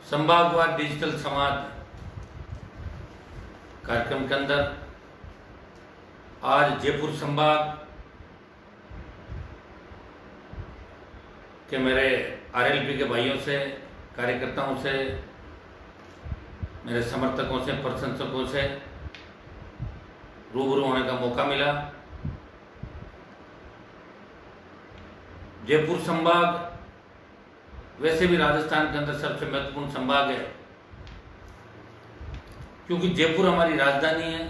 संभागवाद digital संवाद कार्यक्रम के अंदर आज जयपुर संभाग के मेरे आरएलपी के भाइयों से, कार्यकर्ताओं से, मेरे समर्थकों से, प्रशंसकों से रूबरू होने का मौका मिला। जयपुर संभाग वैसे भी राजस्थान के अंदर सबसे महत्वपूर्ण संभाग है, क्योंकि जयपुर हमारी राजधानी है।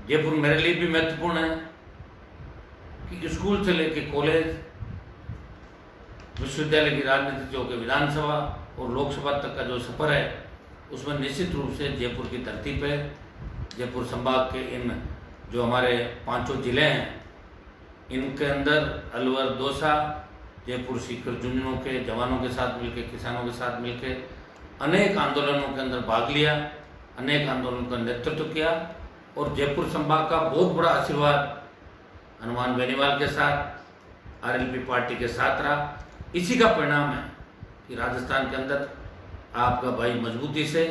जयपुर मेरे लिए भी महत्वपूर्ण है कि स्कूल से लेकर कॉलेज, विश्वविद्यालय की राजनीति से होकर विधानसभा और लोकसभा तक का जो सफर है, उसमें निश्चित रूप से जयपुर की धरती पे, जयपुर संभाग के इन जो हमारे 5 जिले हैं, इनके अंदर अलवर, दौसा, जयपुर, सीकर, झुंझुनू के जवानों के साथ मिलकर, किसानों के साथ मिलकर अनेक आंदोलनों के अंदर भाग लिया, अनेक आंदोलनों का नेतृत्व किया और जयपुर संभाग का बहुत बड़ा आशीर्वाद हनुमान बेनीवाल के साथ, आरएलपी पार्टी के साथ रहा। इसी का परिणाम है कि राजस्थान के अंदर आपका भाई मजबूती से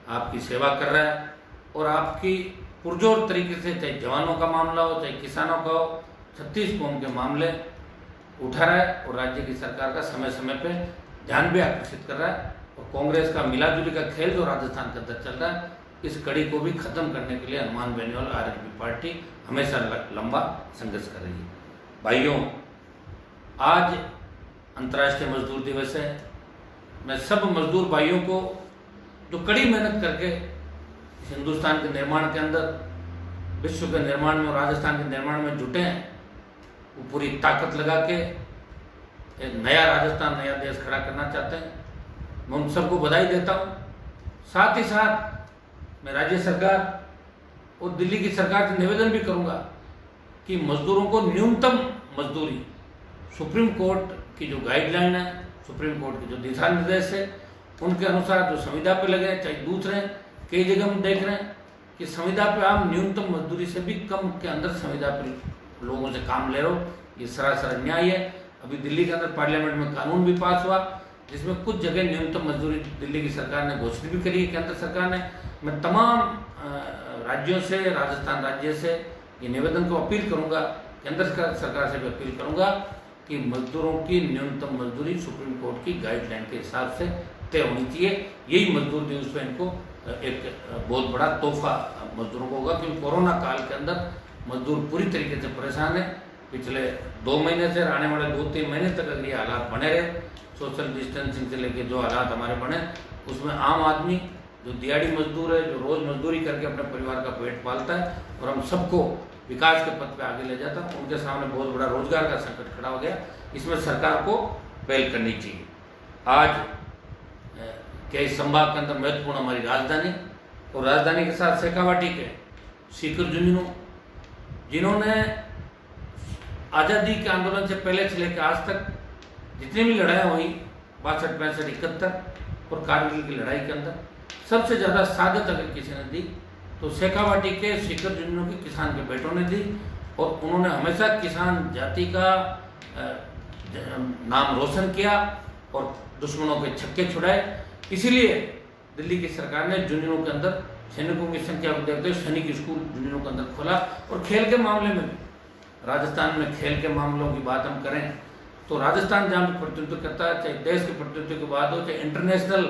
आपकी सेवा कर रहा है और आपकी पुरजोर तरीके से, चाहे जवानों का मामला हो, चाहे किसानों का हो, 36 कौम के मामले उठा रहा है और राज्य की सरकार का समय समय पे ध्यान भी आकर्षित कर रहा है। और कांग्रेस का मिलाजुली का खेल जो राजस्थान के अंदर चल रहा है, इस कड़ी को भी खत्म करने के लिए हनुमान बेनीवाल आरएलपी पार्टी हमेशा लंबा संघर्ष कर रही है। भाइयों, आज अंतर्राष्ट्रीय मजदूर दिवस है। मैं सब मजदूर भाइयों को जो कड़ी मेहनत करके हिंदुस्तान के निर्माण के अंदर, विश्व के निर्माण में और राजस्थान के निर्माण में जुटे हैं, वो पूरी ताकत लगा के एक नया राजस्थान, नया देश खड़ा करना चाहते हैं। मैं उन सबको बधाई देता हूँ। साथ ही साथ मैं राज्य सरकार और दिल्ली की सरकार से निवेदन भी करूँगा कि मजदूरों को न्यूनतम मजदूरी, सुप्रीम कोर्ट की जो गाइडलाइन है, सुप्रीम कोर्ट के जो दिशा निर्देश है, उनके अनुसार जो संविदा पे लगे, चाहे दूसरे कई जगह हम देख रहे हैं कि संविदा पे आप न्यूनतम मजदूरी से भी कम के अंदर संविदा पे लोगों से काम ले रहे हो, ये सरासर अन्याय है। अभी दिल्ली के अंदर पार्लियामेंट में कानून भी पास हुआ जिसमें कुछ जगह न्यूनतम मजदूरी दिल्ली की सरकार ने घोषित भी करी है, केंद्र सरकार ने। मैं तमाम राज्यों से, राजस्थान राज्य से ये निवेदन को अपील करूंगा, केंद्र सरकार से भी अपील करूंगा कि मजदूरों की न्यूनतम मजदूरी सुप्रीम कोर्ट की गाइडलाइन के हिसाब से तय होनी चाहिए। यही मजदूर दिवस पे इनको एक बहुत बड़ा तोहफा मजदूरों को होगा, क्योंकि कोरोना काल के अंदर मजदूर पूरी तरीके से परेशान है। पिछले 2 महीने से, आने वाले 2-3 महीने तक अगर ये हालात बने रहे, सोशल डिस्टेंसिंग से लेके जो हालात हमारे बने, उसमें आम आदमी जो दिहाड़ी मजदूर है, जो रोज मजदूरी करके अपने परिवार का पेट पालता है और हम सबको विकास के पथ पे आगे ले जाता है, उनके सामने बहुत बड़ा रोजगार का संकट खड़ा हो गया। इसमें सरकार को पहल करनी चाहिए। आज क्या इस संभाग के अंदर महत्वपूर्ण हमारी राजधानी और राजधानी के साथ शेखावाटी के सीकर, झुंझुनू, जिन्होंने आज़ादी के आंदोलन से पहले से लेकर आज तक जितनी भी लड़ाइयाँ हुई, 62, 65, 71 और कारगिल की लड़ाई के अंदर सबसे ज़्यादा शहादत अगर किसी ने दी तो शेखावाटी के, सीकर, झुंझुनू के किसान के बेटों ने दी। और उन्होंने हमेशा किसान जाति का नाम रोशन किया और दुश्मनों के छक्के छुड़ाए। इसीलिए दिल्ली की सरकार ने झुंझुनू के अंदर सैनिकों की संख्या को देखते हुए सैनिक स्कूल झुंझुनू के अंदर खोला। और खेल के मामले में भी, राजस्थान में खेल के मामलों की बात हम करें तो राजस्थान जहाँ भी प्रतिनिधित्व करता है, चाहे देश के प्रतिनिधित्व की बात हो, चाहे इंटरनेशनल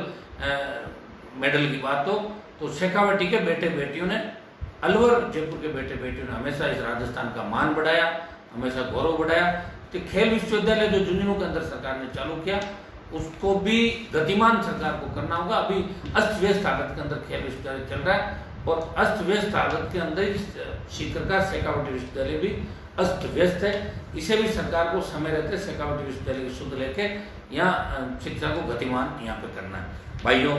मेडल की बात हो, तो शेखावाटी के बेटे बेटियों ने, अलवर जयपुर के बेटे बेटियों ने हमेशा इस राजस्थान का मान बढ़ाया, हमेशा गौरव बढ़ाया। तो खेल विश्वविद्यालय जो झुंझुनू के अंदर सरकार ने चालू किया, उसको भी गतिमान सरकार को करना होगा। अभी अस्त व्यस्त हालत के अंदर खेल विश्वविद्यालय चल रहा है और अस्त व्यस्त हालत के अंदर ही सीकर का शेखावाटी विश्वविद्यालय भी अस्त व्यस्त है। इसे भी सरकार को समय रहते शेखावाटी विश्वविद्यालय की शुद्ध लेके यहाँ शिक्षा को गतिमान यहाँ पे करना है। भाइयों,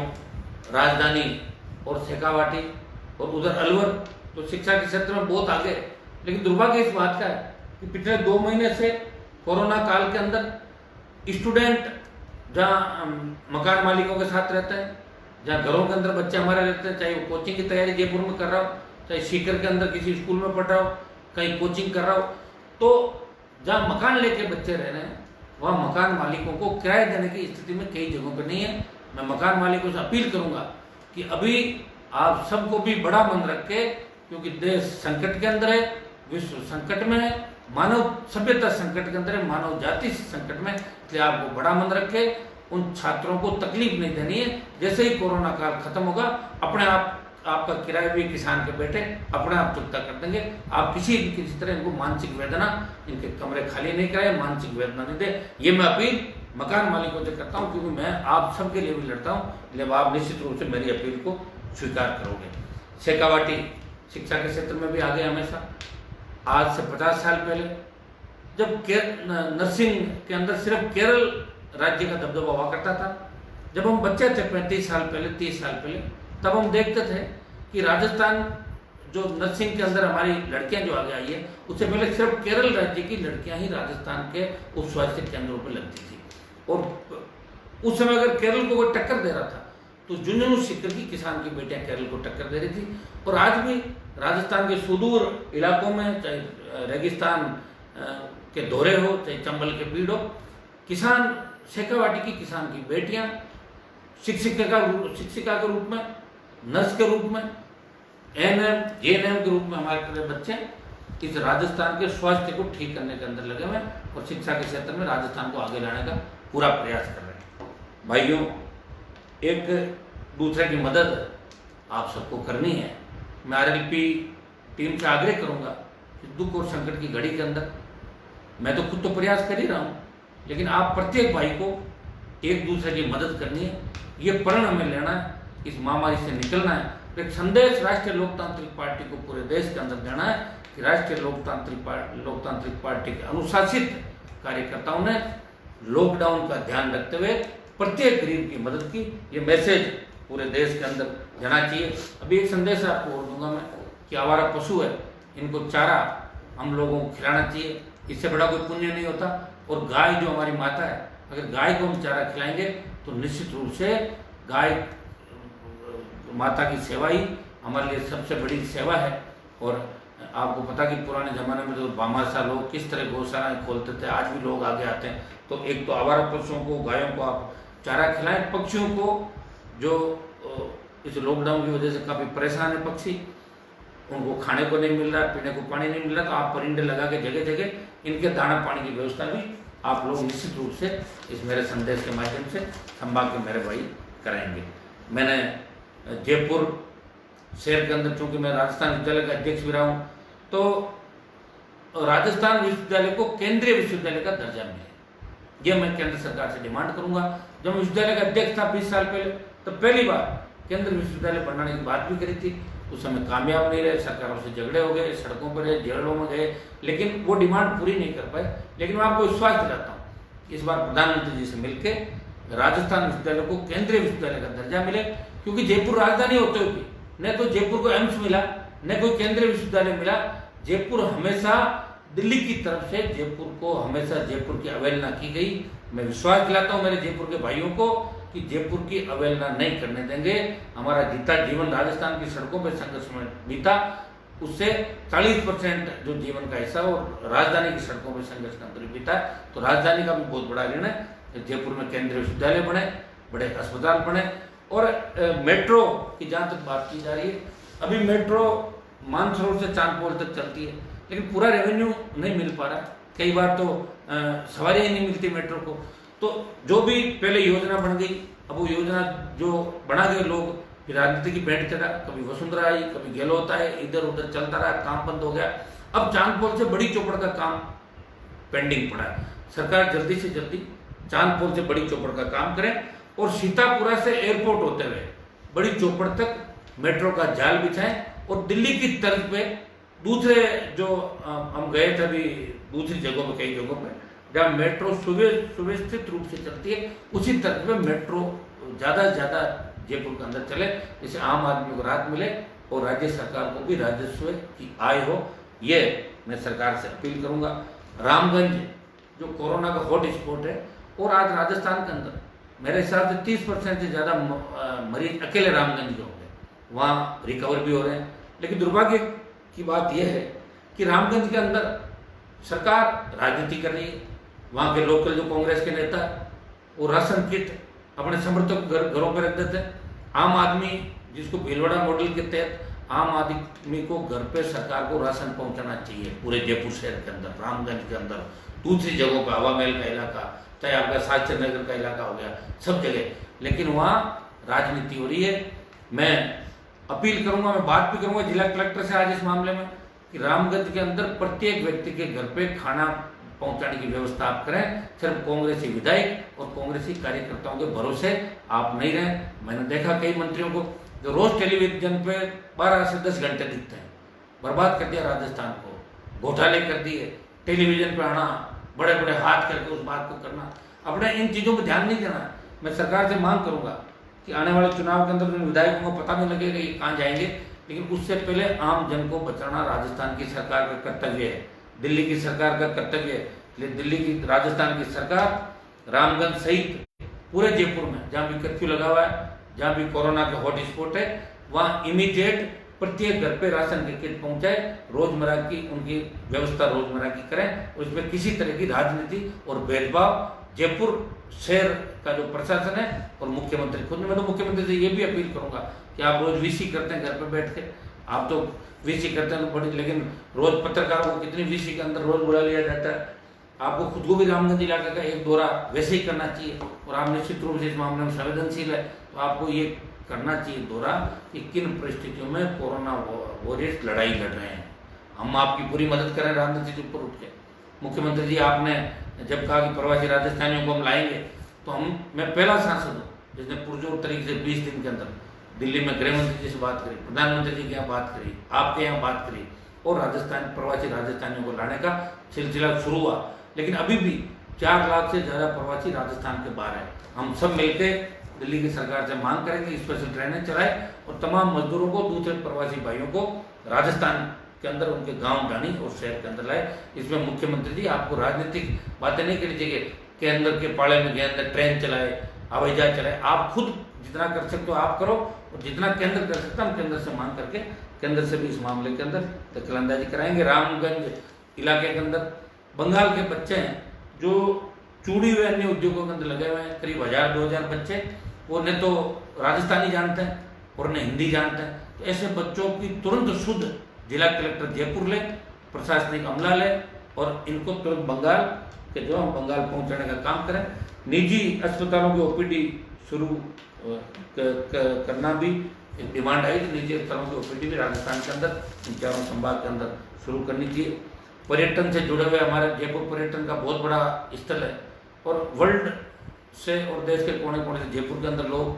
राजधानी और शेखावाटी और उधर अलवर तो शिक्षा के क्षेत्र में बहुत आगे, लेकिन दुर्भाग्य इस बात का है कि पिछले 2 महीने से कोरोना काल के अंदर स्टूडेंट जहाँ मकान मालिकों के साथ रहते हैं, जहाँ घरों के अंदर बच्चे हमारे रहते हैं, चाहे वो कोचिंग की तैयारी जयपुर में कर रहा हो, चाहे सीकर के अंदर किसी स्कूल में पढ़ रहा हो, कहीं कोचिंग कर रहा हो, तो जहाँ मकान लेके बच्चे रह रहे हैं वह मकान मालिकों को किराया देने की स्थिति में कई जगहों पर नहीं है। मैं मकान मालिकों से अपील करूंगा कि अभी आप सबको भी बड़ा मन रख के, क्योंकि देश संकट के अंदर है, विश्व संकट में है, मानव सभ्यता संकट के अंदर है, मानव जाति संकट में, इसलिए आपको बड़ा मन रखे, उन छात्रों को तकलीफ नहीं देनी है। जैसे ही कोरोना काल खत्म होगा, अपने आप आपका किराया भी किसान के बेटे अपने आप चुकता कर देंगे। आप किसी तरह इनको मानसिक वेदना, इनके कमरे खाली नहीं कराए, मानसिक वेदना नहीं दे। ये मैं अपील मकान मालिकों से करता हूँ, क्योंकि मैं आप सबके लिए भी लड़ता हूँ, इसलिए आप निश्चित रूप से मेरी अपील को स्वीकार करोगे। शेखावाटी शिक्षा के क्षेत्र में भी आगे हमेशा, आज से 50 साल पहले जब नर्सिंग के अंदर सिर्फ केरल राज्य का दबदबा हुआ करता था, जब हम बच्चे थे 35 साल पहले, 30 साल पहले, तब हम देखते थे कि राजस्थान जो नर्सिंग के अंदर हमारी लड़कियां जो आगे आई है, उससे पहले सिर्फ केरल राज्य की लड़कियां ही राजस्थान के उप स्वास्थ्य केंद्रों पर लगती थी। और उस समय अगर केरल को वो टक्कर दे रहा था तो झुंझुनू सीकर की किसान की बेटियां केरल को टक्कर दे रही थी। और आज भी राजस्थान के सुदूर इलाकों में, चाहे रेगिस्तान के दौरे हो, चाहे चंबल के पीड़ हो, किसान शेखावाटी की किसान की बेटियां शिक्षिका के रूप में, नर्स के रूप में, एएनएम, जेएनएम के रूप में हमारे बच्चे इस राजस्थान के स्वास्थ्य को ठीक करने के अंदर लगे हुए हैं और शिक्षा के क्षेत्र में राजस्थान को आगे लाने का पूरा प्रयास कर रहे हैं। भाइयों, एक दूसरे की मदद आप सबको करनी है। मैं आरएलपी टीम से आग्रह करूंगा कि दुख और संकट की घड़ी के अंदर, मैं तो खुद तो प्रयास कर ही रहा हूँ, लेकिन आप प्रत्येक भाई को एक दूसरे की मदद करनी है। ये प्रण हमें लेना है, इस महामारी से निकलना है। एक संदेश राष्ट्रीय लोकतांत्रिक पार्टी को पूरे देश के अंदर देना है कि राष्ट्रीय लोकतांत्रिक पार्टी के अनुशासित कार्यकर्ताओं ने लॉकडाउन का ध्यान रखते हुए प्रत्येक गरीब की मदद की। ये मैसेज पूरे देश के अंदर जाना चाहिए। अभी एक संदेश आपको और दूंगा मैं कि आवारा पशु है, इनको चारा हम लोगों को खिलाना चाहिए, इससे बड़ा कोई पुण्य नहीं होता। और गाय जो हमारी माता है, अगर गाय को हम चारा खिलाएंगे तो निश्चित रूप से गाय माता की सेवा ही हमारे लिए सबसे बड़ी सेवा है। और आपको पता कि पुराने ज़माने में तो भामाशाह लोग किस तरह गौशालाएं खोलते थे, आज भी लोग आगे आते हैं। तो एक तो आवारा पशुओं को, गायों को आप चारा खिलाएं। पक्षियों को जो इस लॉकडाउन की वजह से काफ़ी परेशान है पक्षी, उनको खाने को नहीं मिल रहा, पीने को पानी नहीं मिल रहा, तो आप परिंदे लगा के जगह जगह इनके दाना पानी की व्यवस्था भी आप लोग निश्चित रूप से इस मेरे संदेश के माध्यम से संभाग के मेरे भाई कराएंगे। मैंने जयपुर शहर के अंदर, चूंकि मैं राजस्थान विश्वविद्यालय का अध्यक्ष भी रहा हूँ, तो राजस्थान विश्वविद्यालय को केंद्रीय विश्वविद्यालय का दर्जा मिले, यह मैं केंद्र सरकार से डिमांड करूंगा। जब मैं विश्वविद्यालय का अध्यक्ष था 20 साल पहले, तो पहली बार केंद्रीय विश्वविद्यालय बनाने की बात भी करी थी। उस समय कामयाब नहीं रहे, सरकारों से झगड़े हो गए, सड़कों पर गए, जेलों में गए, लेकिन वो डिमांड पूरी नहीं कर पाए। लेकिन मैं आपको विश्वास दिलाता हूँ, इस बार प्रधानमंत्री जी से मिलकर राजस्थान विश्वविद्यालय को केंद्रीय विश्वविद्यालय का दर्जा मिले, क्योंकि जयपुर राजधानी होते हुए न तो जयपुर को एम्स मिला, न कोई केंद्रीय विश्वविद्यालय मिला। जयपुर हमेशा दिल्ली की तरफ से जयपुर की अवहेलना की गई। मैं विश्वास दिलाता हूँ मेरे जयपुर के भाइयों को कि जयपुर की अवहेलना नहीं करने देंगे। हमारा जीता जीवन राजस्थान की सड़कों पर संघर्ष में बीता, उससे 40% जो जीवन का हिस्सा और राजधानी की सड़कों पर संघर्ष के अंदर बीता। तो राजधानी का भी बहुत बड़ा ऋण है। जयपुर में केंद्रीय विश्वविद्यालय बने, बड़े अस्पताल बने, और मेट्रो की जहाँ तक बात की जा रही है, अभी मेट्रो मानसरोवर से चांदपोल तक चलती है, लेकिन पूरा रेवेन्यू नहीं मिल पा रहा। कई बार तो सवारियाँ नहीं मिलती मेट्रो को। तो जो भी पहले योजना बन गई, अब वो योजना जो बना गए लोग, फिर राजनीति की भेंट चढ़ा, कभी वसुंधरा आई, कभी गहलोत आए, इधर उधर चलता रहा, काम बंद हो गया। अब चांदपोल से बड़ी चौपड़ का काम पेंडिंग पड़ा है। सरकार जल्दी से जल्दी चांदपोल से बड़ी चौपड़ का काम करे और सीतापुरा से एयरपोर्ट होते हुए बड़ी चौपड़ तक मेट्रो का जाल बिछाएं। और दिल्ली की तर्ज पे दूसरे जो हम गए थे अभी दूसरी जगहों पे, कई जगहों पे जहाँ मेट्रो सुव्यवस्थित रूप से चलती है, उसी तर्ज पे मेट्रो ज़्यादा से ज़्यादा जयपुर के अंदर चले, जिससे आम आदमी को राहत मिले और राज्य सरकार को भी राजस्व की आय हो। ये मैं सरकार से अपील करूंगा। रामगंज जो कोरोना का हॉट स्पॉट है, और आज राजस्थान के अंदर मेरे हिसाब से 30% से ज़्यादा मरीज अकेले रामगंज के हो गए, वहाँ रिकवर भी हो रहे हैं। लेकिन दुर्भाग्य की बात यह है कि रामगंज के अंदर सरकार राजनीति कर रही है, वहाँ के लोकल जो कांग्रेस के नेता वो राशन किट अपने समर्थक घरों पर रख देते हैं। आम आदमी जिसको भीलवाड़ा मॉडल के तहत आम आदमी को घर पे सरकार को राशन पहुंचाना चाहिए, पूरे जयपुर शहर के अंदर, रामगंज के अंदर, दूसरी जगहों पर, हवा महल का इलाका, चाहे आपका साक्षर नगर का इलाका हो गया, सब जगह। लेकिन वहाँ राजनीति हो रही है। मैं अपील करूंगा, मैं बात भी करूंगा जिला कलेक्टर से आज इस मामले में कि रामगंज के अंदर प्रत्येक व्यक्ति के घर पे खाना पहुंचाने की व्यवस्था आप करें। सिर्फ कांग्रेसी विधायक और कांग्रेसी कार्यकर्ताओं के भरोसे आप नहीं रहें। मैंने देखा कई मंत्रियों को जो रोज टेलीविजन पे 12 से 10 घंटे दिखते हैं, बर्बाद कर दिया राजस्थान को, घोटाले कर दिए, टेलीविजन पे आना, बड़े बड़े हाथ करके उस बात को करना, अपने इन चीज़ों पर ध्यान नहीं देना। मैं सरकार से मांग करूंगा कि आने वाले चुनाव के अंदर उन विधायकों को पता नहीं लगेगा ये कहाँ जाएंगे, लेकिन उससे पहले आम जन को बचाना राजस्थान की सरकार का कर्तव्य है, दिल्ली की सरकार का कर्तव्य है। दिल्ली की, राजस्थान की सरकार रामगंज सहित पूरे जयपुर में जहाँ भी कर्फ्यू लगा हुआ है, जहाँ भी कोरोना का हॉटस्पॉट है, वहाँ इमीडिएट प्रत्येक घर पे राशन की किट पहुंचाए, रोजमर्रा की उनकी व्यवस्था रोजमर्रा की करें। उसमें किसी तरह की राजनीति और भेदभाव, जयपुर शहर का जो प्रशासन है और मुख्यमंत्री खुद, मैं तो मुख्यमंत्री से ये भी अपील करूंगा कि आप रोज वीसी करते हैं घर पे बैठ के, आप तो वीसी करते हैं तो बड़ी, लेकिन रोज पत्रकारों को कितनी वीसी के अंदर रोज बुला लिया जाता है। आपको खुद को भी रामगंज इलाके का एक दौरा वैसे ही करना चाहिए, और आप निश्चित रूप से इस मामले में संवेदनशील है, तो आपको ये करना चाहिए दौरा कि किन परिस्थितियों में कोरोना वॉरियर्स लड़ाई लड़ रहे हैं। हम आपकी पूरी मदद करें राजनीति से ऊपर उठ के। मुख्यमंत्री जी, आपने जब कहा कि प्रवासी राजस्थानियों को हम लाएंगे, तो मैं पहला सांसद हूँ जिसने पुरजोर तरीके से 20 दिन के अंदर दिल्ली में गृह मंत्री जी से बात करी, प्रधानमंत्री जी के यहाँ बात करी, आपके यहाँ बात करी, और राजस्थान प्रवासी राजस्थानियों को लाने का सिलसिला शुरू हुआ। लेकिन अभी भी 4 लाख से ज़्यादा प्रवासी राजस्थान के बाहर है। हम सब मिलकर दिल्ली की सरकार से मांग करेंगे स्पेशल ट्रेनें चलाए और तमाम मजदूरों को, दूसरे प्रवासी भाइयों को राजस्थान के अंदर उनके गांव ढाणी और शहर के अंदर लाए। इसमें मुख्यमंत्री जी आपको राजनीतिक बातें नहीं करनी चाहिए कि अंदर के पाड़े में गए, अंदर ट्रेन चलाए, हवाई जहाज चलाए। आप खुद जितना कर सकते हो आप करो, और जितना केंद्र कर सकता है हम केंद्र से मांग करके केंद्र से भी इस मामले के अंदर दखलंदाजी कराएंगे। रामगंज इलाके के अंदर बंगाल के बच्चे हैं जो चूड़ी व अन्य उद्योगों के अंदर लगे हुए हैं, करीब 1000-2000 बच्चे, वो न तो राजस्थानी जानते हैं और न हिंदी जानते हैं। तो ऐसे बच्चों की तुरंत शुद्ध जिला कलेक्टर जयपुर ले, प्रशासनिक अमला ले, और इनको तुरंत बंगाल के जो हम बंगाल पहुंचाने का काम करें। निजी अस्पतालों की ओपीडी शुरू करना भी एक डिमांड आई, तो निजी अस्पतालों की ओपीडी भी राजस्थान के अंदर, इन चारों संभाग के अंदर शुरू करनी चाहिए। पर्यटन से जुड़े हुए हमारे जयपुर पर्यटन का बहुत बड़ा स्थल है, और वर्ल्ड से और देश के कोने कोने से जयपुर के अंदर लोग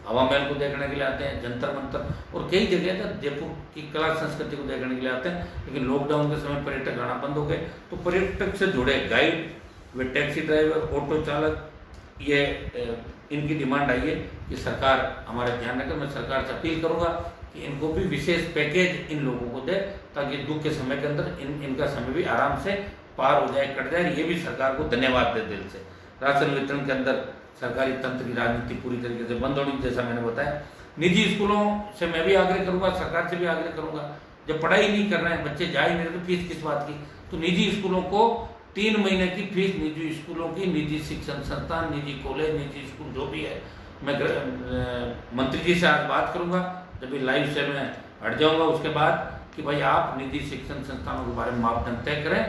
हवा महल को देखने के लिए आते हैं, जंतर मंतर और कई जगह तक जयपुर की कला संस्कृति को देखने के लिए आते हैं। लेकिन लॉकडाउन के समय पर्यटक आना बंद हो गए, तो पर्यटक से जुड़े गाइड, वे टैक्सी ड्राइवर, ऑटो चालक, ये इनकी डिमांड आई है कि सरकार हमारे ध्यान रखे। मैं सरकार से अपील करूंगा कि इनको भी विशेष पैकेज इन लोगों को दे, ताकि दुख के समय के अंदर इनका समय भी आराम से पार हो जाए, कट जाए। ये भी सरकार को धन्यवाद दे दिल से। राशन वितरण के अंदर सरकारी तंत्र की राजनीति पूरी तरीके से बंद होनी, जैसा मैंने बताया। निजी स्कूलों से मैं भी आग्रह करूंगा, सरकार से भी आग्रह करूंगा, जब पढ़ाई नहीं कर रहे हैं बच्चे, जा ही नहीं रहे, तो फीस किस बात की। तो निजी स्कूलों को 3 महीने की फीस, निजी स्कूलों की, निजी शिक्षण संस्थान, निजी कॉलेज, निजी स्कूल जो भी है, मैं मंत्री जी से आज बात करूंगा, जब लाइव से मैं हट जाऊंगा उसके बाद, कि भाई आप निजी शिक्षण संस्थानों के बारे में मापदंड तय करें,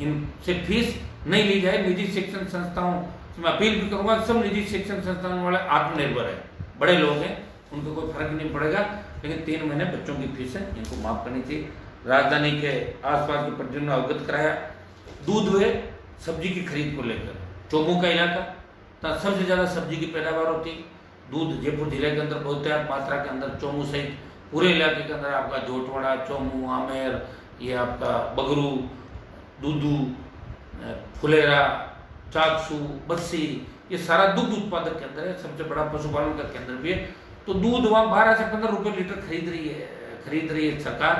इनसे फीस नहीं ली जाए। निजी शिक्षण संस्थाओं से मैं अपील भी करूंगा, सब निजी शिक्षण संस्थान वाले आत्मनिर्भर है, बड़े लोग हैं, उनको कोई फर्क नहीं पड़ेगा, लेकिन 3 महीने बच्चों की फीस है, इनको माफ करनी चाहिए। राजधानी के आसपास के परिजनों ने अवगत कराया दूध व सब्जी की खरीद को लेकर। चोमू का इलाका तथा सबसे ज़्यादा सब्जी की पैदावार होती है। दूध जयपुर जिले के अंदर बहुत मात्रा के अंदर, चोमू सहित पूरे इलाके के अंदर आपका जोटवाड़ा, चोमू, आमेर, ये आपका बगरू, दूधू, फुलेरा, चाकसू, बस्सी, ये सारा दुग्ध उत्पादक केंद्र है, सबसे बड़ा पशुपालन का केंद्र भी है। तो दूध वहाँ 12 से 15 रुपये लीटर खरीद रही है सरकार,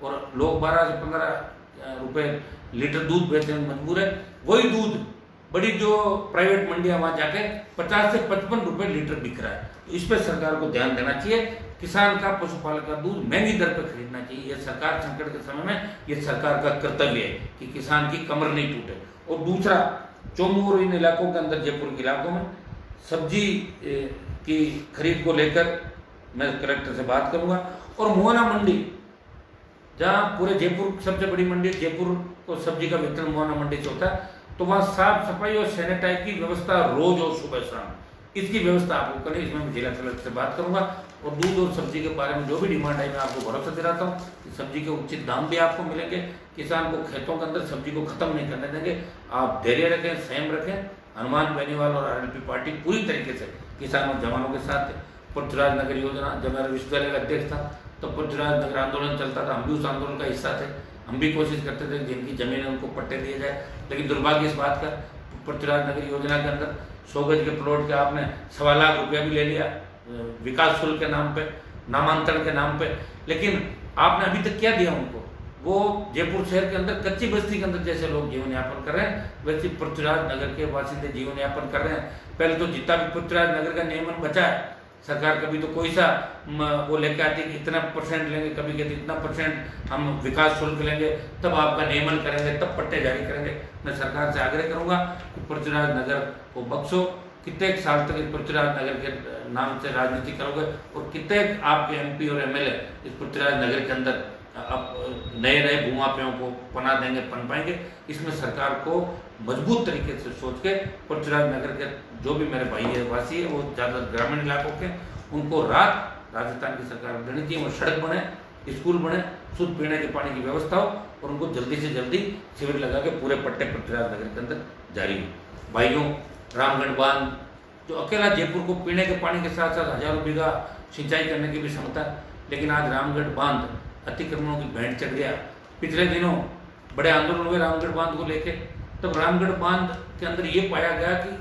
और लोग 12 से 15 रुपये लीटर दूध बेचने में मजबूर है। वही दूध बड़ी जो प्राइवेट मंडियां वहां जाके 50 से 55 रुपए लीटर बिक रहा है। तो इस पर सरकार को ध्यान देना चाहिए। किसान का, पशुपालक का दूध महंगी दर पर खरीदना चाहिए। यह सरकार संकट के समय में ये सरकार का कर्तव्य है कि किसान की कमर नहीं टूटे। और दूसरा, चोमू और इन इलाकों के अंदर, जयपुर के इलाकों में सब्जी की खरीद को लेकर मैं कलेक्टर से बात करूंगा। और मोहना मंडी, जहाँ पूरे जयपुर सबसे बड़ी मंडी जयपुर को सब्जी का वितरण मोहना मंडी से होता है, तो वहाँ साफ सफाई और सैनिटाइज की व्यवस्था रोज और सुबह शाम इसकी व्यवस्था आपको करें। इसमें मैं जिला कलेक्टर से बात करूंगा। और दूध और सब्जी के बारे में जो भी डिमांड है मैं आपको भरोसा दिलाता हूँ कि सब्जी के उचित दाम भी आपको मिलेंगे। किसान को खेतों के अंदर सब्जी को खत्म नहीं करने देंगे। आप धैर्य रखें, संयम रखें। हनुमान बेनीवाल और आरएलपी पार्टी पूरी तरीके से किसान और जवानों के साथ है। पृथ्वीराज नगर योजना, जब मेरा विश्वविद्यालय का अध्यक्ष था तो पृथ्वीराज नगर आंदोलन चलता था, हम भी उस आंदोलन का हिस्सा थे। हम भी कोशिश करते थे जिनकी जमीन है उनको पट्टे दिए जाए। लेकिन दुर्भाग्य इस बात का, पृथ्वीराज नगर योजना के अंदर 100 गज के प्लॉट के आपने 1.25 लाख रुपया भी ले लिया विकास शुल्क के नाम पे, नामांतरण के नाम पे। लेकिन आपने अभी तक क्या दिया उनको? वो जयपुर शहर के अंदर कच्ची बस्ती के अंदर जैसे लोग जीवन यापन कर रहे हैं वैसे पृथ्वीराज नगर के बासिंदे जीवन यापन कर रहे हैं। पहले तो जितना भी पृथ्वीराज नगर का नियमन बचा है, सरकार कभी तो कोई सा वो लेके आती है कि इतना % लेंगे, कभी कहती इतना % हम विकास शुल्क लेंगे, तब आपका नियमन करेंगे, तब पट्टे जारी करेंगे। मैं सरकार से आग्रह करूंगा कि पृथ्वीराज नगर को बख्शो। कितने साल तक इस पृथ्वीराज नगर के नाम से राजनीति करोगे और कितने आपके MP और MLA इस पृथ्वीराज नगर के अंदर अब नए भूमाफियाओं को पना देंगे, पन पाएंगे? इसमें सरकार को मजबूत तरीके से सोच के पृथ्वीराज नगर के जो भी मेरे भाई है वासी है वो ज़्यादा ग्रामीण इलाकों के, उनको रात राजस्थान की सरकार देनी चाहिए। वो सड़क बने, स्कूल बने, शुद्ध पीने के पानी की व्यवस्था हो और उनको जल्दी से जल्दी शिविर लगा के पूरे पट्टे पृथ्वीराज नगर के अंदर जारी हो। भाइयों, रामगढ़ बांध जो अकेला जयपुर को पीने के पानी के साथ साथ हजारों बीघा सिंचाई करने की भी क्षमता, लेकिन आज रामगढ़ बांध अतिक्रमणों की भेंट चढ़ गया। पिछले दिनों बड़े आंदोलन हुए रामगढ़ बांध को लेके, तब रामगढ़ बांध के अंदर ये पाया गया कि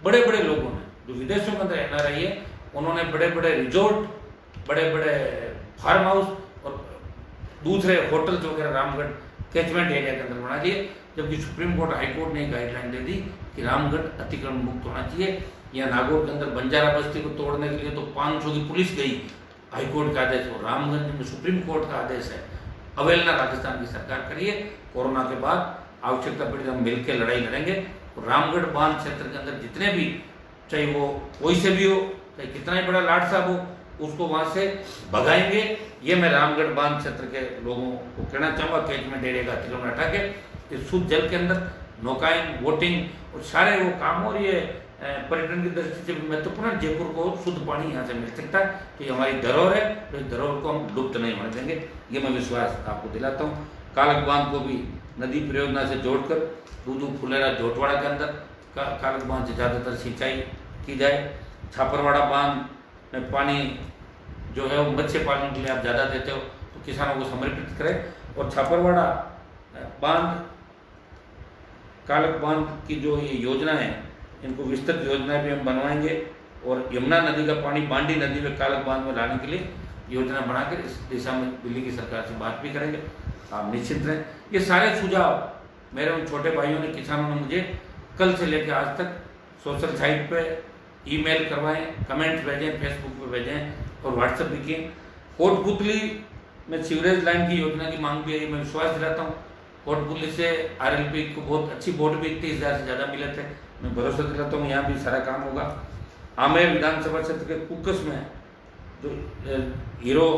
बड़े बड़े लोगों ने जो विदेशों के अंदर NRI है, उन्होंने बड़े बड़े रिजोर्ट, बड़े बड़े फार्म हाउस और दूसरे होटल्स वगैरह रामगढ़ कैचमेंट एरिया के अंदर बना दिए, जबकि सुप्रीम कोर्ट, हाई कोर्ट ने गाइडलाइन दे दी कि रामगढ़ अतिक्रमण मुक्त होना चाहिए। या नागौर के अंदर बंजारा बस्ती को तोड़ने के लिए तो 500 की पुलिस गई, हाई कोर्ट का आदेश, और रामगंज में सुप्रीम कोर्ट का आदेश है। अवहेलना राजस्थान की सरकार करिए। कोरोना के बाद आवश्यकता पड़ी तो हम मिलकर लड़ाई लड़ेंगे। और रामगढ़ बांध क्षेत्र के अंदर जितने भी, चाहे वो कोई से भी हो, चाहे कितना ही बड़ा लाट साहब हो, उसको वहां से भगाएंगे। ये मैं रामगढ़ बांध क्षेत्र के लोगों को कहना चाहूँगा। कैचमेंट एरिया का अतिक्रमण हटा के शुद्ध जल के अंदर नौकाएं, बोटिंग और सारे वो काम, और ये पर्यटन की दृष्टि से भी महत्वपूर्ण, जयपुर को शुद्ध पानी यहाँ से मिल सकता है। तो ये हमारी धरोहर है, तो इस धरोहर को हम लुप्त नहीं होने देंगे, ये मैं विश्वास आपको दिलाता हूँ। कालक बांध को भी नदी परियोजना से जोड़कर दूदू फुलेरा जोटवाड़ा के अंदर कालक बांध से ज़्यादातर सिंचाई की जाए। छापरवाड़ा बांध में पानी जो है वो मत्स्य पालन के लिए आप ज़्यादा देते हो तो किसानों को समर्पित करें। और छापरवाड़ा बांध, कालक बांध की जो ये योजना है, इनको विस्तृत योजनाएं भी हम बनवाएंगे। और यमुना नदी का पानी बांडी नदी में कालक बांध में लाने के लिए योजना बनाकर इस दिशा में दिल्ली की सरकार से बात भी करेंगे। आप निश्चित रहें। ये सारे सुझाव मेरे उन छोटे भाइयों ने, किसानों ने मुझे कल से लेकर आज तक सोशल साइट पे ईमेल करवाएं, कमेंट्स भेजें, फेसबुक पे भेजें और व्हाट्सएप भी किए। कोटपुतली में सीवरेज लाइन की योजना की मांग भी है, मैं विश्वास दिलाता हूँ। कोटपुतली से RLP को बहुत अच्छी वोट भी 30,000 से ज़्यादा मिले थे, मैं भरोसा दिलाता हूँ यहाँ भी सारा काम होगा। आमेर विधानसभा क्षेत्र के कुकस में जो हीरो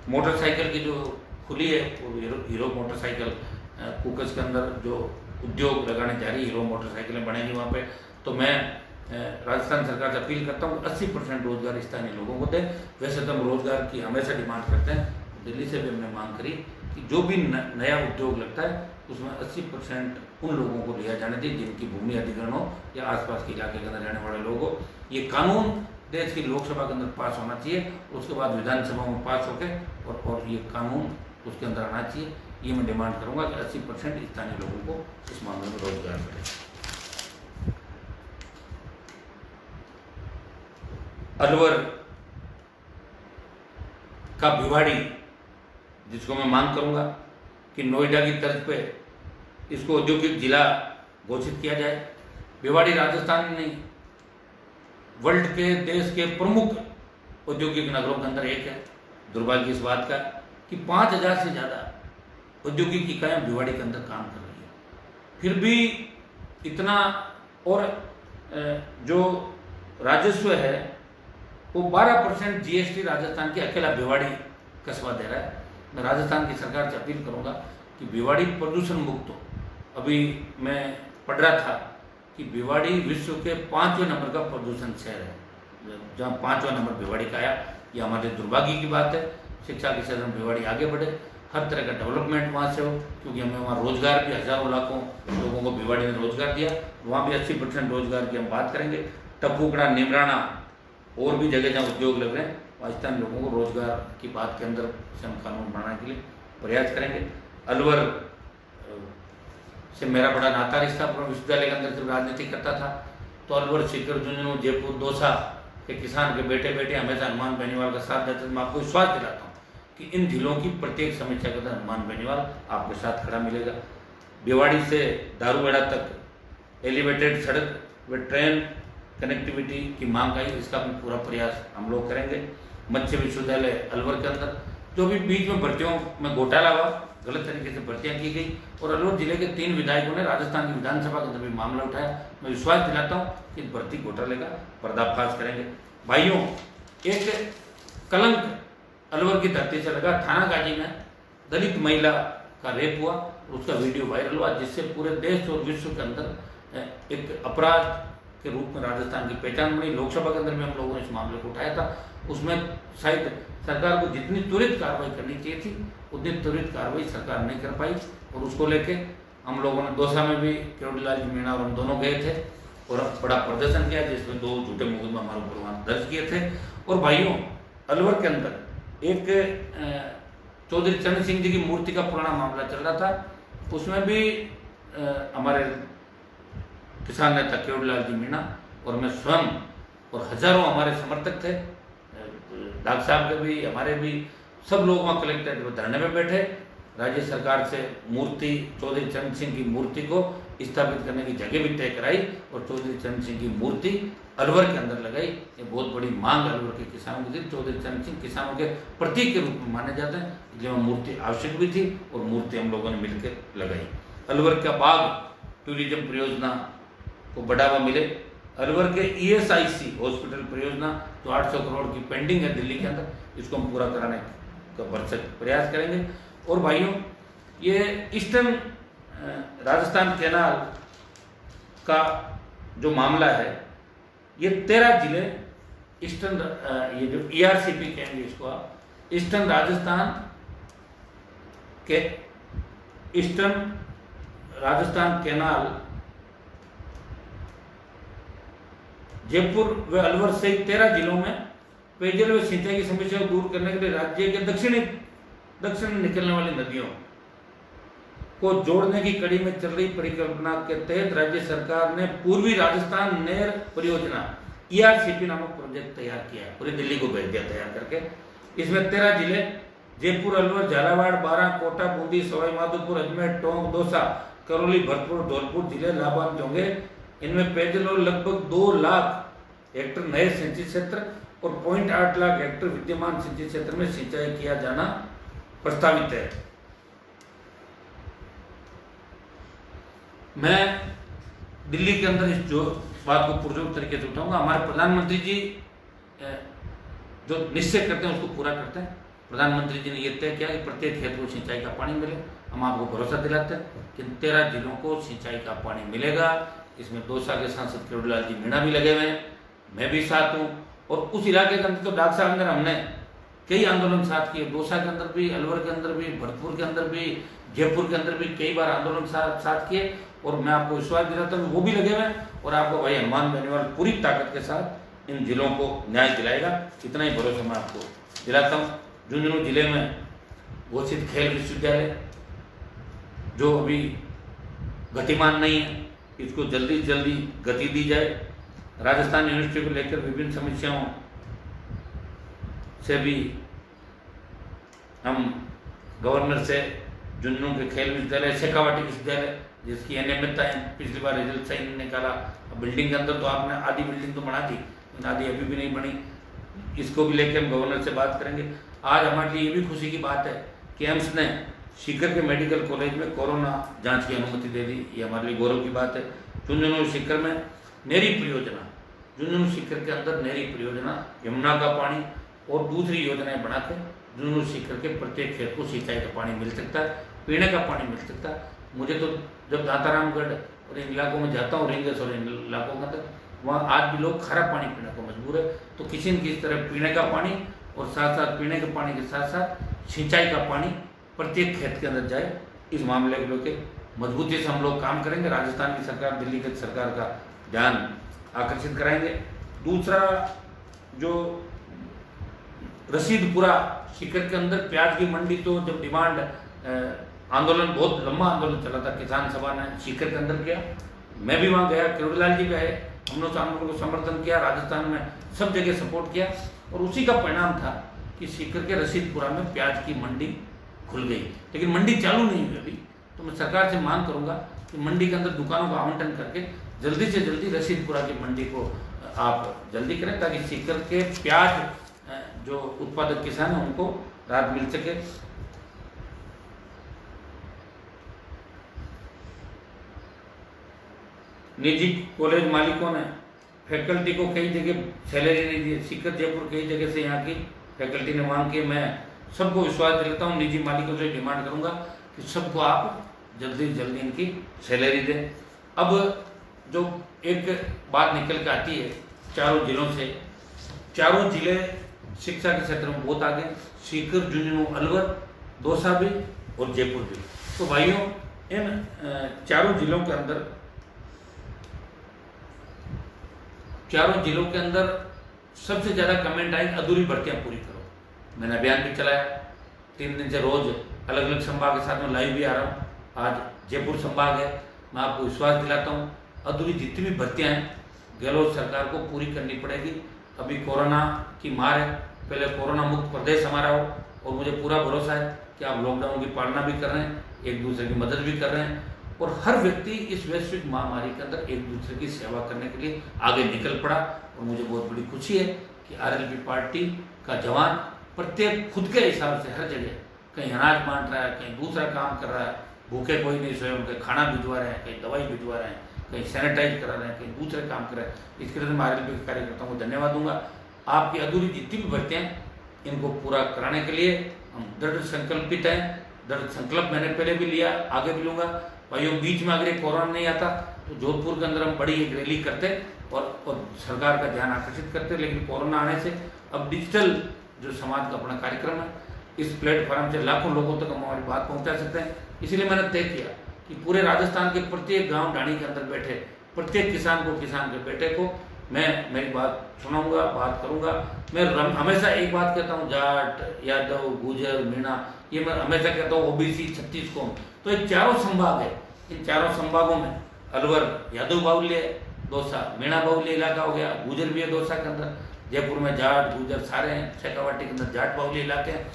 मोटरसाइकिल की जो खुली है, वो हीरो मोटरसाइकिल कुकस के अंदर जो उद्योग लगाने जा रही, हीरो मोटरसाइकिलें बनेंगी वहाँ पे। तो मैं राजस्थान सरकार से अपील करता हूँ 80% रोजगार स्थानीय लोगों को दें। वैसे तो हम रोजगार की हमेशा डिमांड करते हैं, दिल्ली से भी हमने मांग करी कि जो भी नया उद्योग लगता है उसमें 80% उन लोगों को लिया जाने चाहिए जिनकी भूमि अधिग्रहण हो या आसपास के इलाके के अंदर रहने वाले लोग हो। ये कानून देश की लोकसभा के अंदर पास होना चाहिए, उसके बाद विधानसभा में पास होके और ये कानून उसके अंदर आना चाहिए। ये मैं डिमांड करूंगा कि 80% स्थानीय लोगों को इस मामले में रोजगार मिले। अलवर का भिवाड़ी, जिसको मैं मांग करूंगा कि नोएडा की तर्ज पे इसको औद्योगिक जिला घोषित किया जाए। भिवाड़ी राजस्थान में नहीं, वर्ल्ड के देश के प्रमुख औद्योगिक नगरों के अंदर एक है। दुर्भाग्य इस बात का कि 5,000 से ज़्यादा औद्योगिक इकाइयाँ भिवाड़ी के अंदर काम कर रही है। फिर भी इतना, और जो राजस्व है वो 12% GST राजस्थान की अकेला भिवाड़ी कस्बा दे रहा है। मैं राजस्थान की सरकार से अपील करूंगा कि भिवाड़ी प्रदूषण मुक्त हो। अभी मैं पढ़ रहा था कि भिवाड़ी विश्व के 5वें नंबर का प्रदूषण शहर है, जहाँ 5वां नंबर भिवाड़ी का आया। ये हमारे दुर्भाग्य की बात है। शिक्षा के क्षेत्र में भिवाड़ी आगे बढ़े, हर तरह का डेवलपमेंट वहाँ से हो, क्योंकि हमें वहाँ रोजगार भी हजारों लाखों लोगों को भिवाड़ी ने रोजगार दिया। वहाँ भी 80% रोजगार की हम बात करेंगे। टपुकड़ा, निमराना और भी जगह जहाँ उद्योग लग रहे हैं, वहाँ स्थानीय लोगों को रोजगार की बात के अंदर से हम कानून बनाने के लिए प्रयास करेंगे। अलवर से मेरा बड़ा नाता रिश्ता, विश्वविद्यालय के अंदर जब राजनीति करता था तो अलवर, सीकर, झुंझुनू, जयपुर, दौसा के किसान के बेटे बेटे हमेशा हनुमान बेनीवाल का साथ देते थे। मैं आपको विश्वास दिलाता हूँ कि इन जिलों की प्रत्येक समीक्षा के अंदर हनुमान बेनीवाल आपके साथ खड़ा मिलेगा। भिवाड़ी से दारूगढ़ा तक एलिवेटेड सड़क व ट्रेन कनेक्टिविटी की मांग आई, इसका भी पूरा प्रयास हम लोग करेंगे। मत्स्य विश्वविद्यालय अलवर के अंदर जो भी बीच में भर्तियों में घोटाला हुआ, गलत तरीके से भर्तियां की गई, और अलवर जिले के 3 विधायकों ने राजस्थान की विधानसभा के अंदर भी मामला उठाया। मैं विश्वास दिलाता हूँ कि भर्ती घोटाले का पर्दाफाश करेंगे। भाइयों, एक कलंक अलवर की धरती से लगा। थाना गाजी में दलित महिला का रेप हुआ और उसका वीडियो वायरल हुआ, जिससे पूरे देश और विश्व के अंदर एक अपराध के रूप में राजस्थान की पहचान बनी। लोकसभा के अंदर भी हम लोगों ने इस मामले को उठाया था। उसमें शायद सरकार को जितनी त्वरित कार्रवाई करनी चाहिए थी उतनी त्वरित कार्रवाई सरकार नहीं कर पाई, और उसको लेके हम लोगों ने दौसा में भी किरोड़ीलाल जी मीणा और हम दोनों गए थे और बड़ा प्रदर्शन किया, जिसमें 2 झूठे मुकदमे हमारे ऊपर वहाँ दर्ज किए थे। और भाइयों, अलवर के अंदर एक चौधरी चरण सिंह जी की मूर्ति का पुराना मामला चल रहा था, उसमें भी हमारे किसान नेता किरोड़ीलाल जी मीणा और मैं स्वयं और हजारों हमारे समर्थक थे, डॉक्टर साहब के भी, हमारे भी, सब लोग वहाँ कलेक्ट्रेट में धरने में बैठे। राज्य सरकार से मूर्ति, चौधरी चरण सिंह की मूर्ति को स्थापित करने की जगह भी तय कराई और चौधरी चरण सिंह की मूर्ति अलवर के अंदर लगाई। ये बहुत बड़ी मांग अलवर के किसानों की थी। चौधरी चरण सिंह किसानों के प्रतीक के रूप में माने जाते हैं, इसलिए मूर्ति आवश्यक भी थी और मूर्ति हम लोगों ने मिलकर लगाई। अलवर का बाग टूरिज्म परियोजना को बढ़ावा मिले। अलवर के ESIC हॉस्पिटल परियोजना जो 800 करोड़ की पेंडिंग है दिल्ली के अंदर, इसको हम पूरा कराने का भरसक प्रयास करेंगे। और भाइयों, ये ईस्टर्न राजस्थान कैनाल का जो मामला है, ये 13 जिले ईस्टर्न, ये जो ERCP कहेंगे इसको आप, ईस्टर्न राजस्थान के ईस्टर्न राजस्थान कैनाल जयपुर व अलवर सहित 13 जिलों में पेयजल व सिंचाई की समस्या को दूर करने के लिए राज्य के दक्षिण में निकलने वाली नदियों को जोड़ने की कड़ी में चल रही परिकल्पना के तहत राज्य सरकार ने पूर्वी राजस्थान नहर परियोजना ERCP नामक प्रोजेक्ट तैयार किया है, पूरी दिल्ली को भेज दिया तैयार करके। इसमें 13 जिले जयपुर, अलवर, झालावाड़, बारां, कोटा, बूंदी, सवाई माधोपुर, अजमेर, टोंक, दौसा, करौली, भरतपुर, धौलपुर जिले लाभान्वित होंगे। इनमें पेयजल और लगभग 2 लाख हेक्टेयर नए सिंचित क्षेत्र और 0.8 लाख हेक्टेयर विद्यमान सिंचित क्षेत्र में सिंचाई किया जाना प्रस्तावित है। मैं दिल्ली के अंदर इस जो बात को पुरजोर तरीके से उठाऊंगा। हमारे प्रधानमंत्री जी जो निश्चय करते हैं उसको पूरा करते हैं। प्रधानमंत्री जी ने यह तय किया कि प्रत्येक खेत को सिंचाई का पानी मिले। हम आपको भरोसा दिलाते हैं कि 13 जिलों को सिंचाई का पानी मिलेगा। इसमें दौसा के सांसद किरोड़ीलाल जी मीणा भी लगे हुए हैं, मैं भी साथ हूँ। और उस इलाके के अंदर तो डॉक्टर साहब अंदर हमने कई आंदोलन साथ किए, दौसा के अंदर भी, अलवर के अंदर भी, भरतपुर के अंदर भी, जयपुर के अंदर भी कई बार आंदोलन साथ किए। और मैं आपको विश्वास दिलाता हूँ वो भी लगे हुए हैं और आपको भाई हनुमान बेनीवाल पूरी ताकत के साथ इन जिलों को न्याय दिलाएगा, इतना ही भरोसा मैं आपको दिलाता हूँ। झुंझुनू जिले में घोषित खेल विश्वविद्यालय जो अभी गतिमान नहीं है, इसको जल्दी से जल्दी गति दी जाए। राजस्थान यूनिवर्सिटी को लेकर विभिन्न समस्याओं से भी हम गवर्नर से झुंझुनू के खेल विश्वविद्यालय, शेखावाटी विश्वविद्यालय जिसकी अनियमितता है, पिछली बार रिजल्ट सही नहीं निकाला। बिल्डिंग के अंदर तो आपने आधी बिल्डिंग तो बना दी, लेकिन आधी अभी भी नहीं बनी। इसको भी लेकर हम गवर्नर से बात करेंगे। आज हमारे लिए ये भी खुशी की बात है कि एम्स ने सीकर के मेडिकल कॉलेज में कोरोना जांच की अनुमति दे दी, ये हमारे लिए गौरव की बात है। झुंझुनू सीकर में नहरी परियोजना, झुंझुनू सीकर के अंदर नहरी परियोजना, यमुना का पानी और दूसरी योजनाएं बना के झुंझुनू सीकर के प्रत्येक खेत को सिंचाई का पानी मिल सकता है, पीने का पानी मिल सकता है। मुझे तो जब दातारामगढ़ और इन इलाकों में जाता हूँ, रिंगस और इन इलाकों के अंदर, वहाँ आज भी लोग खारा पानी पीने को मजबूर है। तो किसी न किसी तरह पीने का पानी और साथ साथ पीने के पानी के साथ साथ सिंचाई का पानी प्रत्येक खेत के अंदर जाए, इस मामले को लेकर मजबूती से हम लोग काम करेंगे। राजस्थान की सरकार, दिल्ली की सरकार का ध्यान आकर्षित कराएंगे। दूसरा, जो रसीदपुरा सीकर के अंदर प्याज की मंडी, तो जब डिमांड आंदोलन, बहुत लंबा आंदोलन चला था, किसान सभा ने सीकर के अंदर किया, मैं भी वहाँ गया, किरोड़ीलाल जी भी आए, हमने उस आंदोलन को समर्थन किया, राजस्थान में सब जगह सपोर्ट किया और उसी का परिणाम था कि सीकर के रसीदपुरा में प्याज की मंडी खुल गई। लेकिन मंडी चालू नहीं हुई अभी, तो मैं सरकार से मांग करूंगा कि मंडी के अंदर दुकानों का आवंटन करके जल्दी से जल्दी रसीदपुरा की मंडी को आप जल्दी करें, ताकि सीकर के प्याज जो उत्पादक किसान हैं उनको राहत मिल सके। निजी कॉलेज मालिकों ने फैकल्टी को कई जगह सैलरी नहीं दी, सीकर जयपुर कई जगह से यहाँ की फैकल्टी ने मांग की। मैं सबको विश्वास दिलाता हूँ, निजी मालिकों से डिमांड करूंगा कि सबको आप जल्दी से जल्दी इनकी सैलरी दें। अब जो एक बात निकल के आती है चारों जिलों से, चारों जिले शिक्षा के क्षेत्र में बहुत आगे, सीकर, झुंझुनू, अलवर, दौसा भी और जयपुर भी। तो भाइयों, इन चारों जिलों के अंदर सबसे ज्यादा कमेंट आई, अधूरी भर्तियां पूरी करो। मैंने अभियान भी चलाया, 3 दिन से रोज अलग अलग संभाग के साथ में लाइव भी आ रहा हूँ। आज जयपुर संभाग है, मैं आपको विश्वास दिलाता हूँ, अधूरी जितनी भी भर्तियां हैं गहलोत सरकार को पूरी करनी पड़ेगी। अभी कोरोना की मार है, पहले कोरोना मुक्त प्रदेश हमारा हो, और मुझे पूरा भरोसा है कि आप लॉकडाउन की पालना भी कर रहे हैं, एक दूसरे की मदद भी कर रहे हैं, और हर व्यक्ति इस वैश्विक महामारी के अंदर एक दूसरे की सेवा करने के लिए आगे निकल पड़ा। और मुझे बहुत बड़ी खुशी है कि आरएलपी पार्टी का जवान प्रत्येक खुद के हिसाब से हर जगह, कहीं अनाज बांट रहा है, कहीं दूसरा काम कर रहा है, भूखे कोई नहीं सोए उनके खाना भिजवा रहे हैं, कहीं दवाई भिजवा रहे हैं, कहीं सैनिटाइज करा रहे हैं, कहीं दूसरे काम कर रहे हैं। इसके लिए मैं आरएलपी के कार्यकर्ताओं को धन्यवाद दूंगा। आपकी अधूरी जितनी भी भर्तियां इनको पूरा कराने के लिए हम दृढ़ संकल्पित हैं। दृढ़ संकल्प मैंने पहले भी लिया, आगे भी लूंगा। भाइयों, बीच में अगर कोरोना नहीं आता तो जोधपुर के अंदर हम बड़ी एक रैली करते और सरकार का ध्यान आकर्षित करते, लेकिन कोरोना आने से अब डिजिटल जो समाज का अपना कार्यक्रम है, इस प्लेटफॉर्म से लाखों लोगों तक हम हमारी बात पहुंचा सकते हैं। इसलिए मैंने तय किया कि पूरे राजस्थान के प्रत्येक गांव ढाणी के अंदर बैठे प्रत्येक किसान के बेटे को मैं मेरी बात सुनाऊंगा, बात करूंगा। मैं हमेशा एक बात कहता हूँ, जाट, यादव, गुजर, मीणा, ये मैं हमेशा कहता हूँ, ओबीसी, 36 कौम, तो ये चारों संभाग है। इन चारों संभागों में अलवर यादव बाहुल्य, दौसा मीणा बाहुल्य इलाका हो गया, गुजर भी है दौसा के अंदर, जयपुर में जाट गुजर सारे हैं, शेखावाटी के अंदर जाट बाहुल्य इलाके हैं,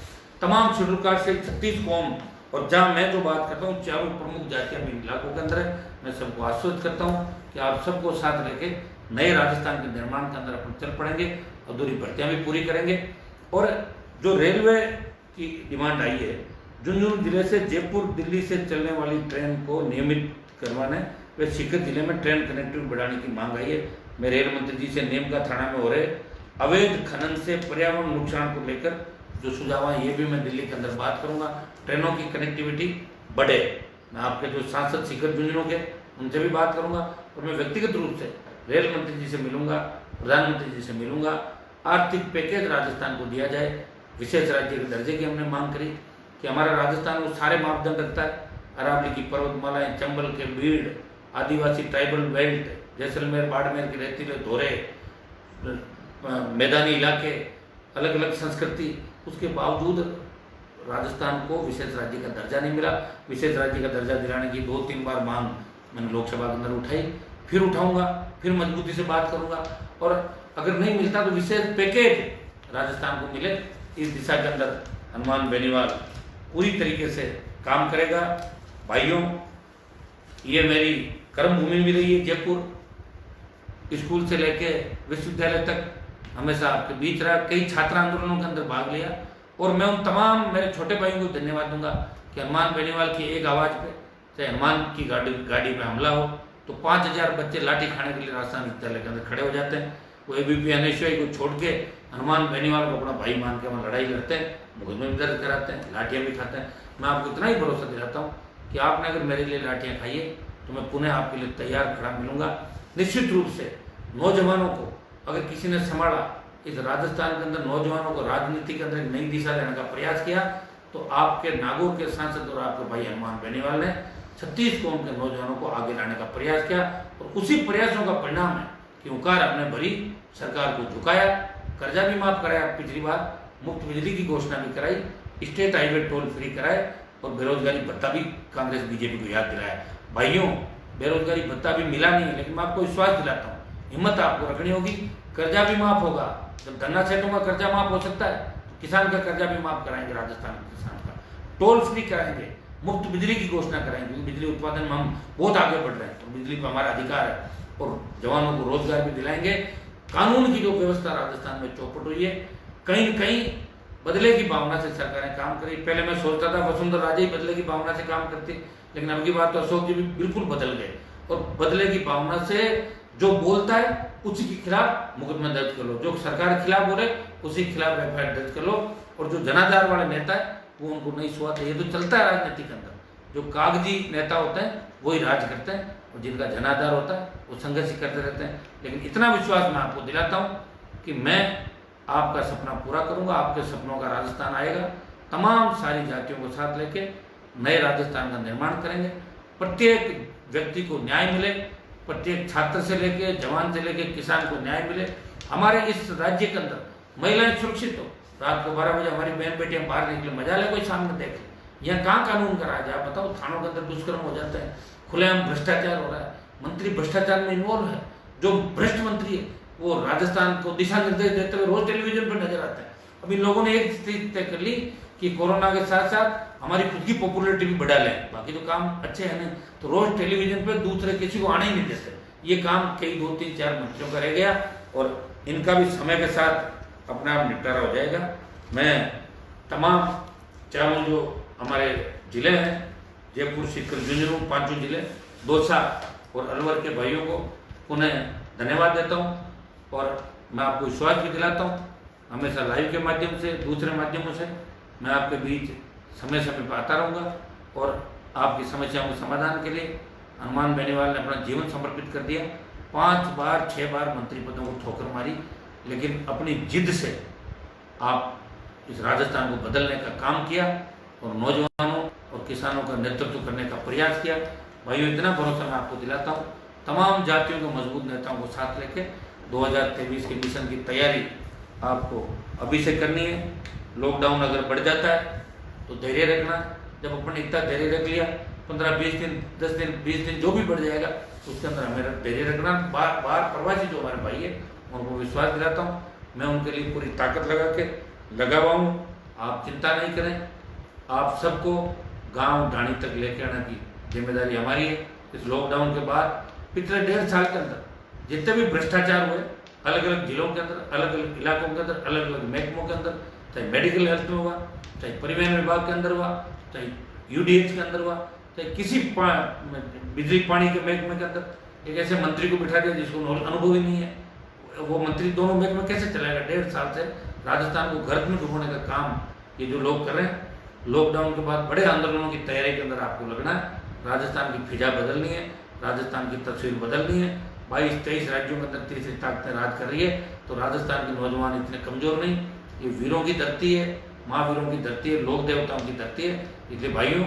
तमाम शेड्यूल कास्ट से 36 कौम। और जहाँ मैं जो बात करता हूँ, चारों प्रमुख जातियां भी इलाकों के अंदर है। मैं सबको आश्वस्त करता हूँ कि आप सबको साथ लेके नए राजस्थान के निर्माण के अंदर अपन चल पड़ेंगे, अधूरी भर्तियां भी पूरी करेंगे। और जो रेलवे की डिमांड आई है, झुंझुनू जिले से जयपुर दिल्ली से चलने वाली ट्रेन को नियमित करवाने व सीकर जिले में ट्रेन कनेक्टिविटी बढ़ाने की मांग आई है। मैं रेल मंत्री जी से नीम का थाना में हो रहे अवैध खनन से पर्यावरण नुकसान को लेकर जो सुझाव है, ये भी मैं दिल्ली के अंदर बात करूंगा। ट्रेनों की कनेक्टिविटी बढ़े। मैं आपके जो सांसद सीकर झुंझुनू के, उनसे भी बात करूंगा, और मैं व्यक्तिगत रूप से रेल मंत्री जी से मिलूंगा, प्रधानमंत्री जी से मिलूंगा। आर्थिक पैकेज राजस्थान को दिया जाए, विशेष राज्य के दर्जे की हमने मांग करी कि हमारा राजस्थान वो सारे मापदंड रखता है। अरावली की पर्वतमालाएं, चंबल के भीड़, आदिवासी ट्राइबल बेल्ट, जैसलमेर बाड़मेर के रेतीले धोरे, मैदानी इलाके, अलग अलग संस्कृति, उसके बावजूद राजस्थान को विशेष राज्य का दर्जा नहीं मिला। विशेष राज्य का दर्जा दिलाने की 2-3 बार मांग मैंने लोकसभा के अंदर उठाई, फिर उठाऊंगा, फिर मजबूती से बात करूंगा। और अगर नहीं मिलता तो विशेष पैकेज राजस्थान को मिले, इस दिशा के अंदर हनुमान बेनीवाल पूरी तरीके से काम करेगा। भाइयों, ये मेरी कर्मभूमि भी रही है जयपुर, स्कूल से लेके विश्वविद्यालय तक हमेशा आपके बीच रहा, कई छात्र आंदोलनों के अंदर भाग लिया। और मैं उन तमाम मेरे छोटे भाइयों को धन्यवाद दूंगा कि हनुमान बेनीवाल की एक आवाज़ पे, चाहे हनुमान की गाड़ी पे हमला हो, तो 5000 बच्चे लाठी खाने के लिए राजस्थान विद्यालय के अंदर खड़े हो जाते हैं। वो ABP अनिश्वरी को छोड़ के हनुमान बेनीवाल को अपना भाई मान के वहाँ लड़ाई लड़ते हैं, मुकदमे भी दर्ज कराते हैं, लाठियाँ भी खाते हैं। मैं आपको इतना ही भरोसा दिलाता हूँ कि आपने अगर मेरे लिए लाठियाँ खाई है तो मैं पुनः आपके लिए तैयार खड़ा मिलूंगा। निश्चित रूप से नौजवानों को अगर किसी ने संभाला, इस राजस्थान के अंदर नौजवानों को राजनीति के अंदर एक नई दिशा देने का प्रयास किया, तो आपके नागौर के सांसद और आपके भाई हनुमान बेनीवाल ने 36 कौम के नौजवानों को आगे लाने का प्रयास किया। और उसी प्रयासों का परिणाम है कि हुंकार अपने भरी सरकार को झुकाया, कर्जा भी माफ कराया, पिछली बार मुफ्त बिजली की घोषणा भी कराई, स्टेट हाईवे टोल फ्री कराए और बेरोजगारी भत्ता भी कांग्रेस बीजेपी को याद दिलाया। भाइयों, बेरोजगारी भत्ता भी मिला नहीं है, लेकिन मैं आपको विश्वास दिलाता हूँ, हिम्मत आपको रखनी होगी, कर्जा भी माफ होगा। जब धरना सेटों का कर्जा माफ हो सकता है तो किसान का कर्जा भी माफ कराएंगे, राजस्थान के किसान का टोल फ्री कराएंगे, मुफ्त बिजली की घोषणा कराएंगे। बिजली उत्पादन में हम बहुत आगे बढ़ रहे हैं और बिजली पर हमारा अधिकार है, और जवानों को रोजगार भी दिलाएंगे। कानून की जो व्यवस्था राजस्थान में चौपट हुई है, कहीं न कहीं बदले की भावना से सरकारें काम करी। पहले मैं सोचता था वसुंधरा राजे ही बदले की भावना से काम करती, लेकिन अब की बात तो अशोक जी भी बिल्कुल बदल गए, और बदले की भावना से जो बोलता है उसी के खिलाफ मुकदमा दर्ज कर लो, जो सरकार के खिलाफ बोले उसी के खिलाफ FIR दर्ज कर लो। और जो जनाधार वाले नेता है वो उनको नहीं सुहाते। ये तो चलता है राजनीति के अंदर, जो कागजी नेता होते हैं वही राज करते हैं, और जिनका जनाधार होता है वो संघर्ष करते रहते हैं। लेकिन इतना विश्वास मैं आपको दिलाता हूँ कि मैं आपका सपना पूरा करूंगा, आपके सपनों का राजस्थान आएगा। तमाम सारी जातियों को साथ लेके नए राजस्थान का निर्माण करेंगे। प्रत्येक व्यक्ति को न्याय मिले, प्रत्येक छात्र से लेके जवान से लेके किसान को न्याय मिले। हमारे इस राज्य के अंदर महिलाएं सुरक्षित हो, रात को 12 बजे हमारी बहन बेटियां बाहर निकले, मजा ले कोई सामने देख ले। यहाँ कहाँ कानून का राज है? आप बताओ, थानों के अंदर दुष्कर्म हो जाता है, खुलेआम भ्रष्टाचार हो रहा है, मंत्री भ्रष्टाचार में इन्वॉल्व है। जो भ्रष्ट मंत्री है वो राजस्थान को दिशा निर्देश देते हुए रोज टेलीविजन पर नजर आता है। अब इन लोगों ने एक चीज तय कर ली कि कोरोना के साथ साथ हमारी खुद की पॉपुलरिटी भी बढ़ा लें, बाकी तो काम अच्छे हैं नहीं, तो रोज टेलीविजन पे दूसरे किसी को आने ही नहीं देते। ये काम कई 2, 3, 4 मंत्रियों का रह गया, और इनका भी समय के साथ अपना आप निपटारा हो जाएगा। मैं तमाम चारों जो हमारे जिले हैं, जयपुर, सीकर, झुंझुनू, 5 जिले, दौसा और अलवर के भाइयों को उन्हें धन्यवाद देता हूँ। और मैं आपको विश्वास भी दिलाता हूँ, हमेशा लाइव के माध्यम से, दूसरे माध्यमों से मैं आपके बीच समय समय पर आता रहूँगा, और आपकी समस्याओं के समाधान के लिए हनुमान बेनीवाल ने अपना जीवन समर्पित कर दिया। 5 बार 6 बार मंत्री पदों को ठोकर मारी, लेकिन अपनी जिद से आप इस राजस्थान को बदलने का काम किया और नौजवानों और किसानों का नेतृत्व करने का प्रयास किया। भाइयों, इतना भरोसा मैं आपको दिलाता हूँ, तमाम जातियों के मजबूत नेताओं को साथ लेके 2023 के मिशन की तैयारी आपको अभी से करनी है। लॉकडाउन अगर बढ़ जाता है तो धैर्य रखना। जब अपन इतना धैर्य रख लिया, 15-20 दिन, 10 दिन, 20 दिन जो भी बढ़ जाएगा, उसके अंदर हमें धैर्य रखना। बाहर प्रवासी जो हमारे भाई है उनको विश्वास दिलाता हूँ, मैं उनके लिए पूरी ताकत लगा हुआ हूँ। आप चिंता नहीं करें, आप सबको गांव ढाणी तक लेके आने की जिम्मेदारी हमारी है। इस लॉकडाउन के बाद पिछले 1.5 साल के अंदर जितने भी भ्रष्टाचार हुए, अलग अलग जिलों के अंदर, अलग अलग इलाकों के अंदर, अलग अलग महकमों के अंदर, चाहे मेडिकल हेल्थ में हुआ, चाहे परिवहन विभाग के अंदर हुआ, चाहे UDH के अंदर हुआ, चाहे किसी बिजली पानी के महकमे के अंदर, एक ऐसे मंत्री को बिठा दिया जिसको अनुभव ही नहीं है, वो मंत्री दोनों महकमे कैसे चलाएगा? 1.5 साल से राजस्थान को गर्त में डुबोने का काम ये जो लोग कर रहे हैं। लॉकडाउन के बाद बड़े आंदोलनों की तैयारी के अंदर आपको लगना है। राजस्थान की फिजा बदलनी है, राजस्थान की तस्वीर बदलनी है। 22-23 राज्यों के अंदर तीसरी ताकतें राज कर रही है, तो राजस्थान के नौजवान इतने कमजोर नहीं। ये वीरों की धरती है, महावीरों की धरती है, लोक देवताओं की धरती है। इसलिए भाइयों,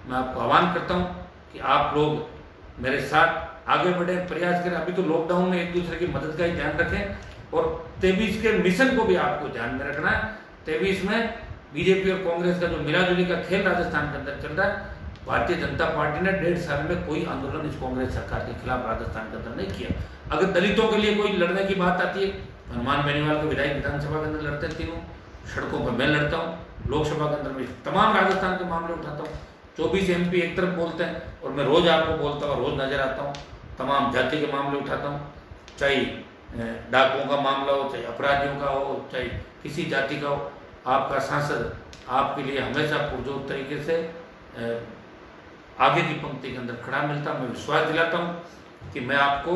मैं आपको आह्वान करता हूँ कि आप लोग मेरे साथ आगे बढ़े, प्रयास करें। अभी तो लॉकडाउन में एक दूसरे की मदद का ही ध्यान रखें, और 23 के मिशन को भी आपको ध्यान में रखना है। 23 में बीजेपी और कांग्रेस का जो मिलाजुली का खेल राजस्थान के अंदर चल रहा है, भारतीय जनता पार्टी ने 1.5 साल में कोई आंदोलन इस कांग्रेस सरकार के खिलाफ राजस्थान के अंदर नहीं किया। अगर दलितों के लिए कोई लड़ने की बात आती है, हनुमान बेनीवाल के विधायक विधानसभा के अंदर लड़ते हैं, तीनों सड़कों पर मैं लड़ता हूँ, लोकसभा के अंदर मैं तमाम राजस्थान के मामले उठाता हूँ। 24 MP एक तरफ बोलते हैं और मैं रोज आपको बोलता हूँ, रोज नजर आता हूँ, तमाम जाति के मामले उठाता हूँ, चाहे डाकुओं का मामला हो, चाहे अपराधियों का हो, चाहे किसी जाति का हो। आपका सांसद आपके लिए हमेशा पुरजोर तरीके से आगे की पंक्ति के अंदर खड़ा मिलता। मैं विश्वास दिलाता हूँ कि मैं आपको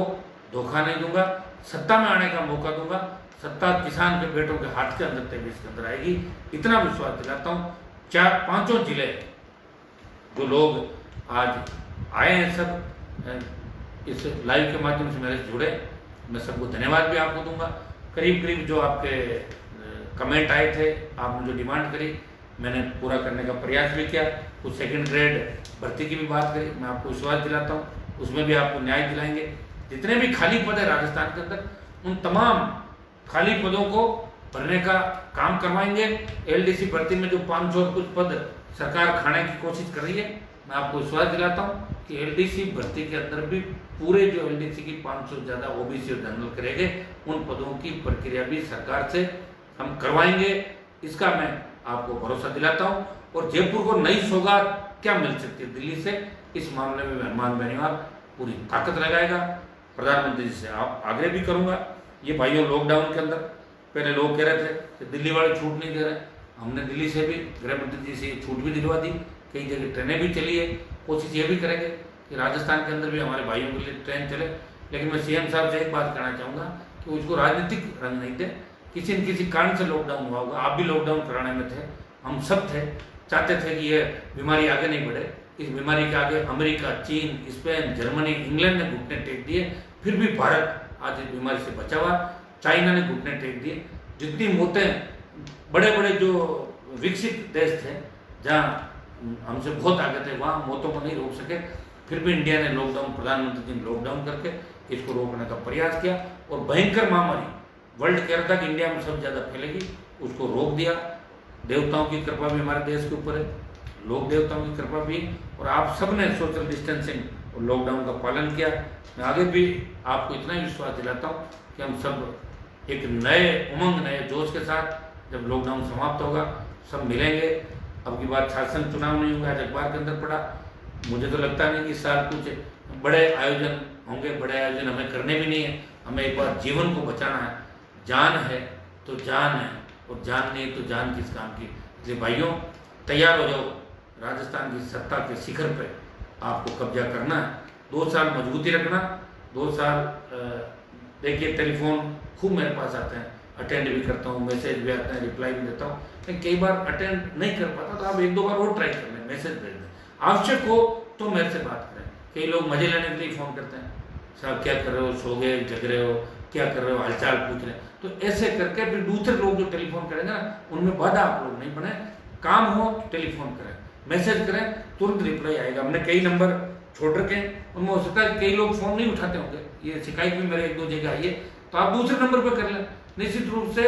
धोखा नहीं दूंगा, सत्ता में आने का मौका दूंगा। सत्ता किसान के बेटों के हाथ के अंदर 23 के अंदर आएगी, इतना विश्वास दिलाता हूँ। 4-5 जिले जो लोग आज आए हैं, सब इस लाइव के माध्यम से मेरे से जुड़े, मैं सबको धन्यवाद भी आपको दूंगा। करीब करीब जो आपके कमेंट आए थे, आपने जो डिमांड करी, मैंने पूरा करने का प्रयास भी किया। कुछ सेकंड ग्रेड भर्ती की भी बात करी, मैं आपको विश्वास दिलाता हूँ उसमें भी आपको न्याय दिलाएंगे। जितने भी खाली पद है राजस्थान के अंदर, उन तमाम खाली पदों को भरने का काम करवाएंगे। एलडीसी भर्ती में जो 500 कुछ पद सरकार खाने की कोशिश कर रही है, मैं आपको विश्वास दिलाता हूँ कि एलडीसी भर्ती के अंदर भी पूरे जो एलडीसी की 500 से ज़्यादा ओबीसी और जनरल करेंगे, उन पदों की प्रक्रिया भी सरकार से हम करवाएंगे। इसका मैं आपको भरोसा दिलाता हूँ। और जयपुर को नई सौगात क्या मिल सकती है दिल्ली से, इस मामले में हनुमान बेनीवाल पूरी ताकत लगाएगा। प्रधानमंत्री जी से आप आग्रह भी करूँगा। ये भाइयों, लॉकडाउन के अंदर पहले लोग कह रहे थे कि दिल्ली वाले छूट नहीं दे रहे, हमने दिल्ली से भी गृह मंत्री जी से छूट भी दिलवा दी। कई जगह ट्रेनें भी चली है। कोशिश ये भी करेंगे कि राजस्थान के अंदर भी हमारे भाइयों के लिए ट्रेन चले। लेकिन मैं सीएम साहब से एक बात कहना चाहूँगा कि उसको राजनीतिक रंग नहीं दे। किसी न किसी कारण से लॉकडाउन हुआ होगा, आप भी लॉकडाउन कराने में थे, हम सब थे, चाहते थे कि ये बीमारी आगे नहीं बढ़े। इस बीमारी के आगे अमेरिका, चीन, स्पेन, जर्मनी, इंग्लैंड ने घुटने टेक दिए, फिर भी भारत आज इस बीमारी से बचा हुआ। चाइना ने घुटने टेक दिए। जितनी मौतें बड़े बड़े जो विकसित देश थे, जहाँ हमसे बहुत आगे थे, वहाँ मौतों को नहीं रोक सके। फिर भी इंडिया ने लॉकडाउन, प्रधानमंत्री जी ने लॉकडाउन करके इसको रोकने का प्रयास किया। और भयंकर महामारी, वर्ल्ड कह रहा था कि इंडिया में सबसे ज़्यादा फैलेगी, उसको रोक दिया। देवताओं की कृपा भी हमारे देश के ऊपर है, लोक देवताओं की कृपा भी, और आप सब ने सोशल डिस्टेंसिंग और लॉकडाउन का पालन किया। मैं आगे भी आपको इतना ही विश्वास दिलाता हूँ कि हम सब एक नए उमंग, नए जोश के साथ जब लॉकडाउन समाप्त होगा, सब मिलेंगे। अब की बात शासन चुनाव नहीं होगा, आज अखबार के अंदर पड़ा। मुझे तो लगता नहीं कि इस साल कुछ बड़े आयोजन होंगे। बड़े आयोजन हमें करने भी नहीं है। हमें एक बार जीवन को बचाना है। जान है तो जान है, और जान नहीं तो जान किस काम की। इसलिए भाइयों, तैयार हो जाओ। राजस्थान की सत्ता के शिखर पे आपको कब्जा करना है। 2 साल मजबूती रखना। 2 साल देखिए, टेलीफोन खूब मेरे पास आते हैं, अटेंड भी करता हूँ, मैसेज भी आते हैं, रिप्लाई भी देता हूँ। लेकिन कई बार अटेंड नहीं कर पाता, तो आप 1-2 बार और ट्राई कर लें, मैसेज भेज दें। आवश्यक हो तो मेरे से बात करें। कई लोग मजे लेने के लिए फ़ोन करते हैं, साहब क्या कर रहे हो, सो गए, जग रहे हो, क्या कर रहे हो, हालचाल पूछ रहे हैं। तो ऐसे करके फिर दूसरे लोग जो टेलीफोन करेंगे ना, उनमें बाधा आप लोग नहीं बने। काम हो टेलीफोन करें, मैसेज करें, तुरंत रिप्लाई आएगा। हमने कई नंबर छोड़ रखे हैं, उनमें हो सकता है कई लोग फ़ोन नहीं उठाते होंगे, ये शिकायत भी मेरे 1-2 जगह आई है, तो आप दूसरे नंबर पर कर लें। निश्चित रूप से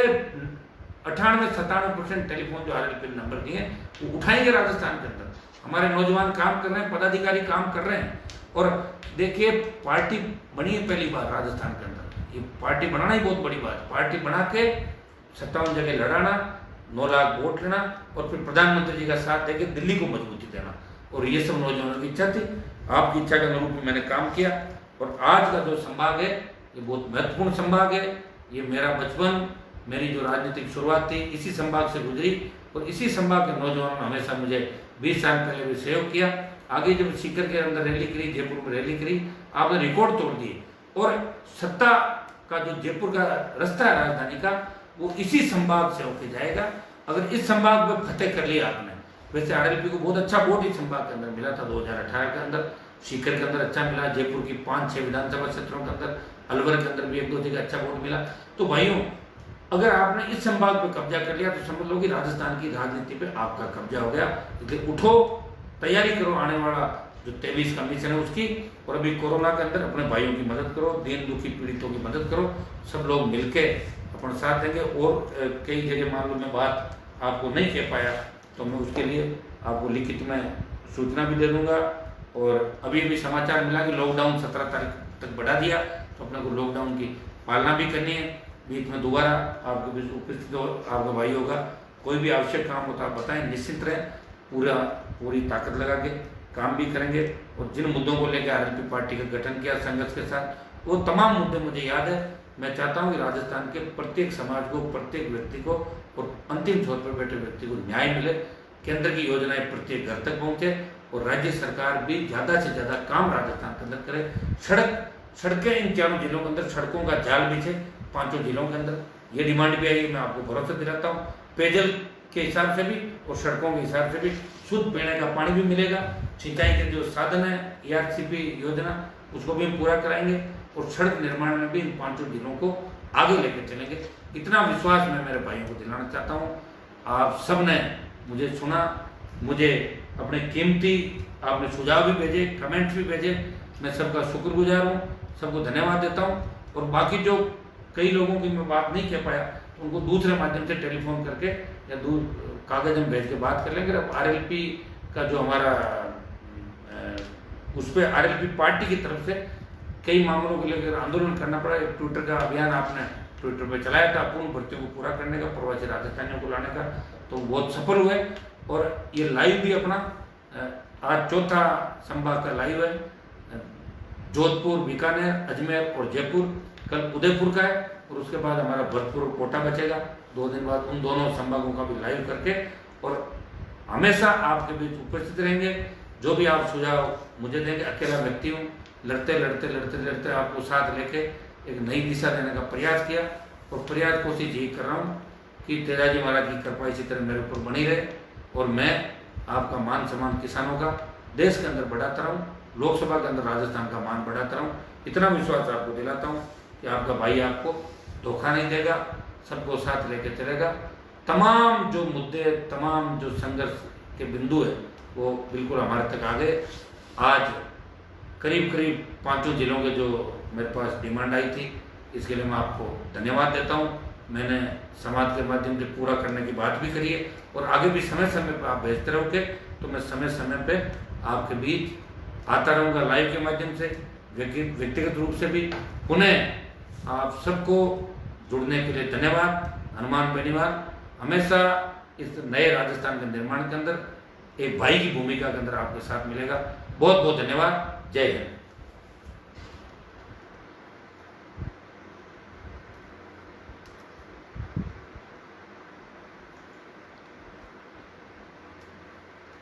98-97% टेलीफोन जो RLP नंबर दिए वो उठाएंगे। राजस्थान के अंदर हमारे नौजवान काम कर रहे हैं, पदाधिकारी काम कर रहे हैं। और देखिए, पार्टी बनी है पहली बार राजस्थान के अंदर। ये पार्टी बनाना ही बहुत बड़ी बात। पार्टी बना के 57 जगह लड़ाना, 9 लाख वोट लेना, और फिर प्रधानमंत्री जी का साथ देके दिल्ली को मजबूती देना। और ये सब नौजवानों की इच्छा थी। आपकी इच्छा के अनुरूप मैंने काम किया। और आज का जो संभाग है, ये बहुत महत्वपूर्ण संभाग है। ये मेरा बचपन, मेरी जो राजनीतिक शुरुआत थी, इसी संभाग से गुजरी। और इसी संभाग के नौजवानों ने हमेशा मुझे 20 साल पहले भी सहयोग किया। आगे जब सीकर के अंदर रैली करी, जयपुर में रैली करी, आपने रिकॉर्ड तोड़ दिए। और सत्ता का जो जयपुर का रास्ता है राजधानी का, वो इसी संभाग से होके जाएगा। अगर इस संभाग में फतेह कर लिया आपने, वैसे RLP को बहुत अच्छा वोट इस संभाग के अंदर मिला था 2018 के अंदर, सीकर के अंदर अच्छा मिला, जयपुर की 5-6 विधानसभा क्षेत्रों के अंदर, अलवर के अंदर भी 1-2 जगह अच्छा वोट मिला। तो भाइयों, अगर आपने इस संभाग पे कब्जा कर लिया, तो समझ लो कि राजस्थान की राजनीति पे आपका कब्जा हो गया। इसलिए उठो, तैयारी करो आने वाला जो 23 कमीशन है उसकी। और अभी कोरोना के अंदर अपने भाइयों की मदद करो, दीन दुखी पीड़ितों की मदद करो। सब लोग मिलके अपना साथ देंगे। और कई जगह मान लो मैं बात आपको नहीं कह पाया, तो मैं उसके लिए आपको लिखित में सूचना भी दे दूंगा। और अभी अभी समाचार मिला कि लॉकडाउन 17 तारीख तक बढ़ा दिया, तो अपने को लॉकडाउन की पालना भी करनी है। बीच में दोबारा आपके बीच उपस्थित आपका भाई होगा। कोई भी आवश्यक काम होता है बताएं, निश्चित रहें। पूरी ताकत लगा के काम भी करेंगे। और जिन मुद्दों को लेकर RLP पार्टी का गठन किया संघर्ष के साथ, वो तमाम मुद्दे मुझे याद है। मैं चाहता हूँ कि राजस्थान के प्रत्येक समाज को, प्रत्येक व्यक्ति को और अंतिम छोर पर बैठे व्यक्ति को न्याय मिले। केंद्र की योजनाएं प्रत्येक घर तक पहुँचे और राज्य सरकार भी ज़्यादा से ज़्यादा काम राजस्थान के अंदर करे। सड़कें इन चारों जिलों के अंदर सड़कों का जाल बिछे, 5 जिलों के अंदर। ये डिमांड भी आई है, मैं आपको भरोसा दिलाता हूँ। पेयजल के हिसाब से भी और सड़कों के हिसाब से भी शुद्ध पीने का पानी भी मिलेगा। सिंचाई के जो साधन है ERCP योजना, उसको भी हम पूरा कराएंगे और सड़क निर्माण में भी इन 5 जिलों को आगे लेकर चलेंगे। इतना विश्वास मैं मेरे भाइयों को दिलाना चाहता हूँ। आप सब ने मुझे सुना, मुझे अपने कीमती आपने सुझाव भी भेजे, कमेंट्स भी भेजे, मैं सबका शुक्रगुजार हूँ, सबको धन्यवाद देता हूँ। और बाकी जो कई लोगों की मैं बात नहीं कह पाया, तो उनको दूसरे माध्यम से टेलीफोन करके या कागज हम भेज के बात कर लेंगे। अब RLP का जो हमारा उस पर RLP पार्टी की तरफ से कई मामलों को लेकर आंदोलन करना पड़ा। एक ट्विटर का अभियान आपने ट्विटर पे चलाया था पूर्ण भर्तियों को पूरा करने का, प्रवासी राजस्थानियों को लाने का, तो बहुत सफल हुए। और ये लाइव भी अपना आज चौथा संभाग का लाइव है, जोधपुर, बीकानेर, अजमेर और जयपुर। कल उदयपुर का है और उसके बाद हमारा भरतपुर और कोटा बचेगा। 2 दिन बाद उन दोनों संभागों का भी लाइव करके और हमेशा आपके बीच उपस्थित रहेंगे। जो भी आप सुझाव मुझे देंगे, अकेला व्यक्ति हूँ, लड़ते लड़ते लड़ते लड़ते आपको साथ लेके एक नई दिशा देने का प्रयास किया और प्रयास कोशिश यही कर रहा हूँ कि तेजाजी महाराज की कृपा इसी तरह मेरे ऊपर बनी रहे और मैं आपका मान सम्मान किसानों का देश के अंदर बढ़ाता रहूँ, लोकसभा के अंदर राजस्थान का मान बढ़ाता रहूँ। इतना विश्वास आपको दिलाता हूँ कि आपका भाई आपको धोखा नहीं देगा, सबको साथ लेके चलेगा। तमाम जो मुद्दे, तमाम जो संघर्ष के बिंदु है वो बिल्कुल हमारे तक आ गए। आज करीब करीब 5 जिलों के जो मेरे पास डिमांड आई थी, इसके लिए मैं आपको धन्यवाद देता हूँ। मैंने समाज के माध्यम से पूरा करने की बात भी करी है और आगे भी समय समय पर आप भेजते रहोगे तो मैं समय समय पे आपके बीच आता रहूँगा लाइव के माध्यम से, व्यक्तिगत रूप से भी। पुनः आप सबको जुड़ने के लिए धन्यवाद। हनुमान बेनीवाल हमेशा इस नए राजस्थान के निर्माण के अंदर एक भाई की भूमिका के अंदर आपके साथ मिलेगा। बहुत बहुत धन्यवाद। जय हिंद।